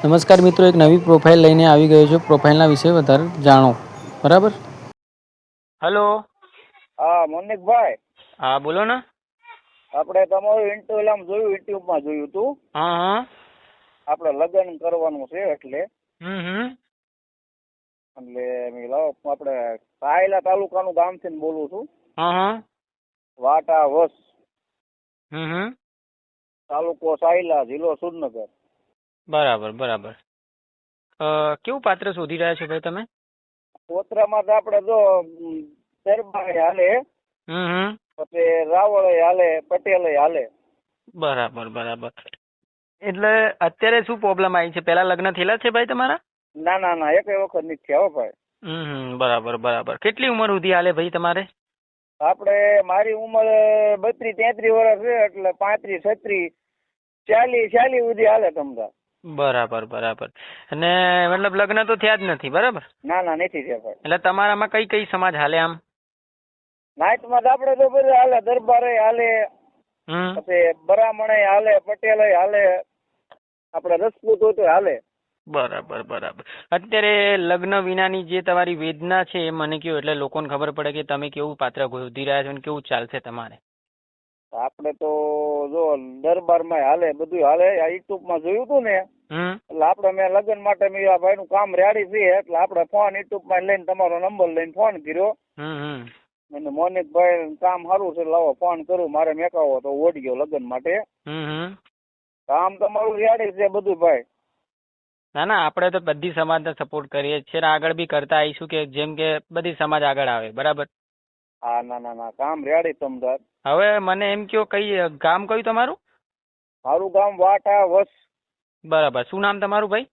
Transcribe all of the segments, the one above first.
નમસ્કાર મિત્રો, એક નવી પ્રોફાઇલ લઈને આવી ગયો છું. પ્રોફાઇલના વિશે વધારે જાણો. બરાબર. હેલો. હા મોનિકભાઈ. હા બોલો ને. આપણે તમારું ઇન્સ્ટાગ્રામ જોયું, યુટ્યુબમાં જોયું હતું. હા હા. આપણે લગ્ન કરવાનું છે એટલે હમ. મેં લાવો આપણે સાયલા તાલુકાનું ગામથી બોલું છું. હા. વાટા વસ હમ. તાલુકો સાયલા, જિલ્લો સુરનગર. બરાબર. કેવું પાત્ર શોધી રહ્યા છો ભાઈ તમે? પોતરામાં તો આપણે જો દરબાર હાલે, હમ. પછી રાવળ હાલે, પટેલ હાલે. બરાબર. એટલે અત્યારે શું પ્રોબ્લેમ આવી છે? પેલા લગ્ન થયેલા છે ભાઈ તમારા? ના એક વખત નથી થયા હો ભાઈ. બરાબર. કેટલી ઉંમર સુધી હાલે ભાઈ તમારે? આપણે મારી ઉંમર 32-33 વર્ષ છે, એટલે 35-36 40 સુધી હાલે તમતા. બરાબર. અને મતલબ લગ્ન તો થયા જ નથી, બરાબર? ના નથી થયા ભાઈ. એટલે તમારામાં કઈ સમાજ હાલે આમ? નાઈટમાં આપણે તો બધું હાલે, દરબારે હાલે, પછી બ્રાહ્મણે હાલે, પટેલે હાલે, આપણે રજપૂત હોય તો હાલે. બરાબર. અત્યારે લગ્ન વિનાની જે તમારી વેદના છે એ મને કહો, એટલે લોકોને ખબર પડે કે તમે કેવું પાત્ર ગોતી રહ્યા છો અને કેવું ચાલશે તમારે. આપણે તો જો દરબારમાં હાલે, બધું હાલે. યુટ્યુબમાં જોયું હતું ને, એટલે આપણે મેં લગ્ન માટે મેં આ ભાઈનું કામ રેડી છે, એટલે આપણે ફોન યુટ્યુબમાં લઈને તમારો નંબર લઈને ફોન કર્યો. અને મોનિકભાઈ કામ સારું છે, લાવો ફોન કરું, મારે મેકાવો તો ઓડી ગયો લગ્ન માટે. કામ તમારું રેડી છે બધું ભાઈ. ના આપણે તો બધી સમાજને સપોર્ટ કરીએ છીએ ને આગળ બી કરતા આવીશું, કે જેમ કે બધી સમાજ આગળ આવે. બરાબર. હા ના કામ રેડી તમદાર. હવે મને એમ કહો, ગામ કયું તમારું? મારું ગામ વાટા વસ. બરાબર. શું નામ તમારું ભાઈ?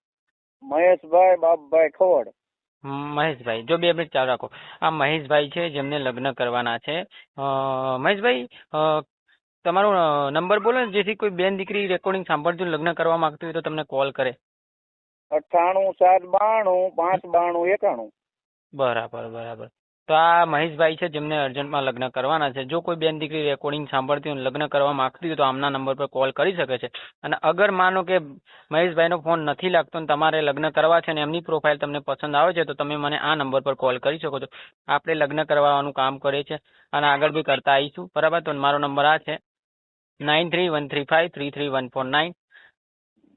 મહેશભાઈ બાપભાઈ ખવડ. મહેશભાઈ, જો 2 મિનિટ ચાલુ રાખો. આ મહેશભાઈ છે જેમને લગ્ન કરવાના છે. મહેશભાઈ, તમારો નંબર બોલો ને, જેથી કોઈ બેન દીકરી રેકોર્ડિંગ સાંભળતું લગ્ન કરવા માંગતું હોય તો તમને કોલ કરે. 98-792-592-91. બરાબર. તો આ મહેશભાઈ છે જેમને અર્જન્ટમાં લગ્ન કરવાના છે. જો કોઈ બેન દીકરી રેકોર્ડિંગ સાંભળતી હોય લગ્ન કરવા માંગતી હોય તો આમના નંબર પર કોલ કરી શકે છે. અને અગર માનો કે મહેશભાઈનો ફોન નથી લાગતો ને તમારે લગ્ન કરવા છે ને એમની પ્રોફાઇલ તમને પસંદ આવે છે, તો તમે મને આ નંબર પર કોલ કરી શકો છો. આપણે લગ્ન કરવાનું કામ કરીએ છીએ અને આગળ બી કરતા આવીશું. બરાબર. તો મારો નંબર આ છે 9313533149.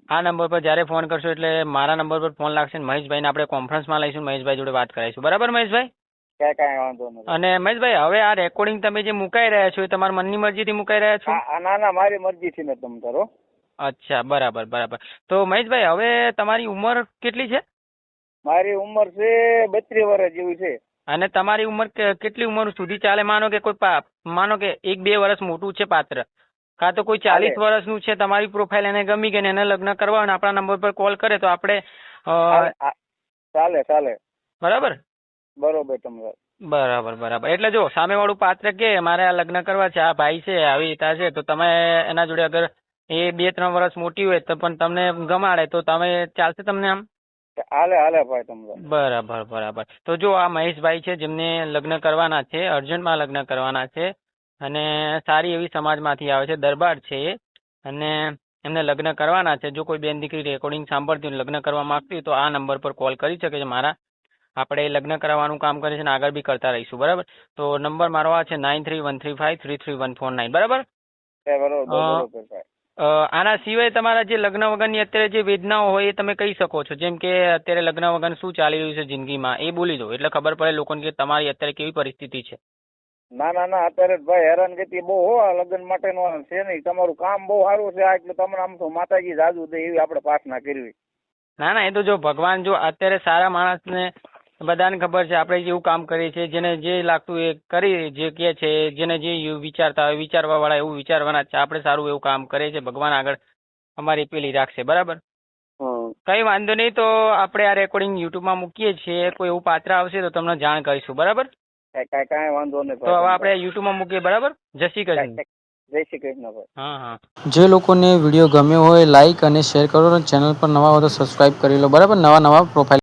આ નંબર પર જ્યારે ફોન કરશો એટલે મારા નંબર પર ફોન લાગશે ને મહેશભાઈને આપણે કોન્ફરન્સમાં લઈશું, મહેશભાઈ જોડે વાત કરાવીશું. બરાબર મહેશભાઈ? કાંઈ વાંધો નથી. અને મહેશભાઈ, હવે આ રેકોર્ડિંગ તમે જે મુકાઈ રહ્યા છો એ તમારા મનની મરજીથી મુકાઈ રહ્યા છો? ના મારી મરજીથી ને તમ કરો. અચ્છા, બરાબર. તો મહેશભાઈ, હવે તમારી ઉંમર કેટલી છે? મારી ઉંમર છે 32 વર્ષ જેવી છે. અને તમારી ઉંમર કેટલી ઉંમર સુધી ચાલે? માનો કે 1-2 વર્ષ મોટું છે પાત્ર, કાં તો કોઈ 40 વર્ષનું છે, તમારી પ્રોફાઇલ એને ગમી ગઈ ને એને લગ્ન કરવા અને આપણા નંબર પર કોલ કરે તો આપણે ચાલે. બરાબર તમને. બરાબર. એટલે જો સામેવાળું પાત્ર કે મારે આ લગ્ન કરવા છે, આ ભાઈ છે, આવી રીતા છે, તો તમે એના જોડે અગર એ 2-3 વર્ષ મોટી હોય તો પણ તમને ગમાડે તો તમે ચાલશે તમને આમ? હાલે ભાઈ તમને. બરાબર. તો જો આ મહેશભાઈ છે જેમને લગ્ન કરવાના છે, અર્જન્ટમાં લગ્ન કરવાના છે અને સારી એવી સમાજમાંથી આવે છે, દરબાર છે અને એમને લગ્ન કરવાના છે. જો કોઈ બેન દીકરી રેકોર્ડિંગ સાંભળતી હોય લગ્ન કરવા માંગતી હોય તો આ નંબર પર કોલ કરી શકે છે. આપણે લગ્ન કરાવવાનું કામ કરીએ છીએ અને આગળ બી કરતા રહીશું. બરાબર. તો નંબર મારો આ છે 9313533149. બરાબર. આના સિવાય તમારા જે લગ્ન વગરની અત્યારે જે વેદનાઓ હોય એ તમે કહી શકો છો. જેમ કે અત્યારે લગ્ન વગર શું ચાલી રહ્યું છે જિંદગીમાં એ બોલી દો, એટલે ખબર પડે લોકોને કે તમારી અત્યારે કેવી પરિસ્થિતિ છે. ના અત્યારે ભાઈ હેરાનગતિ બહુ લગ્ન માટેનું છે નહીં. તમારું કામ બહુ સારું છે, એટલે તમને આમ તો માતાજી જાદુ દે એવી આપણે પ્રાર્થના કરવી. ના એ તો જો ભગવાન જો અત્યારે સારા માણસને બધાને ખબર છે આપણે જેવું કામ કરીએ છીએ, જેને જે લાગતું એ કરી જે કહે છે, જેને જે વિચારતા હોય વિચારવા વાળા એવું વિચારવાના છે. આપણે સારું એવું કામ કરીએ છીએ, ભગવાન આગળ અમારી પેલી રાખશે. બરાબર. કઈ વાંધો નહીં. તો આપણે આ રેકોર્ડિંગ યુટ્યુબમાં મૂકીએ છીએ, કોઈ એવું પાત્ર આવશે તો તમને જાણ કરીશું. બરાબર. કાંઈ વાંધો નહીં. તો હવે આપણે યુટ્યુબમાં મૂકીએ. બરાબર. જય શ્રી કૃષ્ણ. જય શ્રી કૃષ્ણ ભાઈ. હા. જે લોકોને વિડીયો ગમ્યો હોય લાઈક અને શેર કરો, ચેનલ પર નવા હો તો સબસ્ક્રાઇબ કરી લો. બરાબર. નવા પ્રોફાઇલ